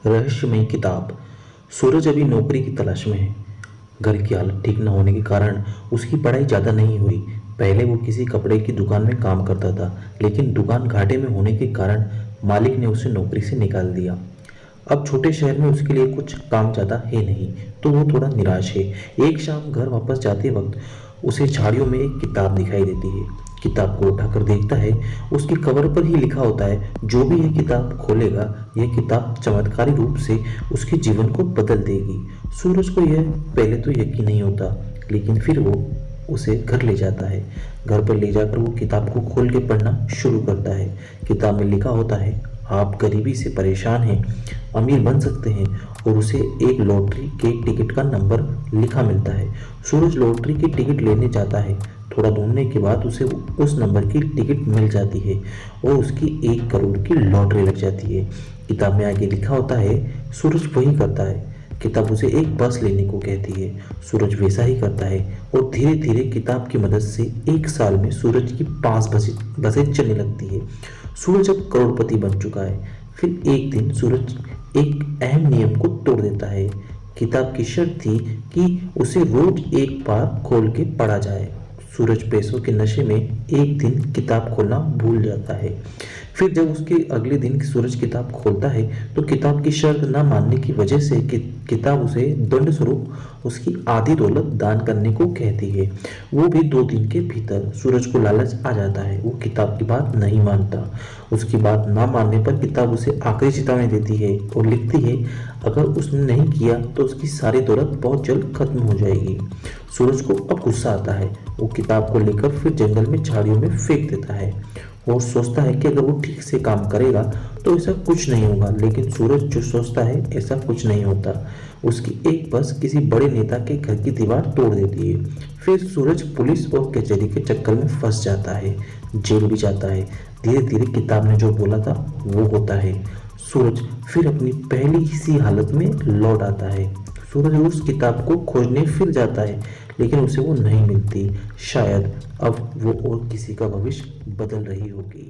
रहस्यमयी किताब। सूरज अभी नौकरी की तलाश में है। घर की हालत ठीक न होने के कारण उसकी पढ़ाई ज़्यादा नहीं हुई। पहले वो किसी कपड़े की दुकान में काम करता था, लेकिन दुकान घाटे में होने के कारण मालिक ने उसे नौकरी से निकाल दिया। अब छोटे शहर में उसके लिए कुछ काम ज़्यादा है नहीं, तो वो थोड़ा निराश है। एक शाम घर वापस जाते वक्त उसे झाड़ियों में एक किताब दिखाई देती है। किताब को उठाकर देखता है, उसकी कवर पर ही लिखा होता है, जो भी यह किताब खोलेगा, यह किताब चमत्कारी रूप से उसके जीवन को बदल देगी। सूरज को यह पहले तो यकीन नहीं होता, लेकिन फिर वो उसे घर ले जाता है। घर पर ले जाकर वो किताब को खोल के पढ़ना शुरू करता है। किताब में लिखा होता है, आप गरीबी से परेशान हैं, अमीर बन सकते हैं, और उसे एक लॉटरी के टिकट का नंबर लिखा मिलता है। सूरज लॉटरी की टिकट लेने जाता है। थोड़ा ढूंढने के बाद उसे उस नंबर की टिकट मिल जाती है और उसकी 1 करोड़ की लॉटरी लग जाती है। किताब में आगे लिखा होता है, सूरज वही करता है। किताब उसे एक बस लेने को कहती है। सूरज वैसा ही करता है और धीरे धीरे किताब की मदद से 1 साल में सूरज की 5 बसें चलने लगती है। सूरज अब करोड़पति बन चुका है। फिर एक दिन सूरज एक अहम नियम को तोड़ देता है। किताब की शर्त थी कि उसे रोज एक बार खोल के पढ़ा जाए। सूरज पैसों के नशे में एक दिन किताब खोलना भूल जाता है। फिर जब उसके अगले दिन सूरज किताब खोलता है तो किताब की शर्त न मानने की वजह से किताब उसे दंड स्वरूप उसकी आधी दौलत दान करने को कहती है। वो भी 2 दिन के भीतर। सूरज को लालच आ जाता है, वो किताब की बात नहीं मानता। उसकी बात ना मानने पर किताब उसे आखिरी चेतावनी देती है और लिखती है, अगर उसने नहीं किया तो उसकी सारी दौलत बहुत जल्द खत्म हो जाएगी। सूरज को अब गुस्सा आता है। वो किताब को लेकर फिर जंगल में झाड़ियों में फेंक देता है और सोचता है कि अगर वो ठीक से काम करेगा तो ऐसा कुछ नहीं होगा। लेकिन सूरज जो सोचता है ऐसा कुछ नहीं होता। उसकी एक बस किसी बड़े नेता के घर की दीवार तोड़ देती है। फिर सूरज पुलिस और कचहरी के चक्कर में फंस जाता है, जेल भी जाता है। धीरे धीरे किताब ने जो बोला था वो होता है। सूरज फिर अपनी पहली सी हालत में लौट आता है। सूरज उस किताब को खोजने फिर जाता है, लेकिन उसे वो नहीं मिलती। शायद अब वो और किसी का भविष्य बदल रही होगी।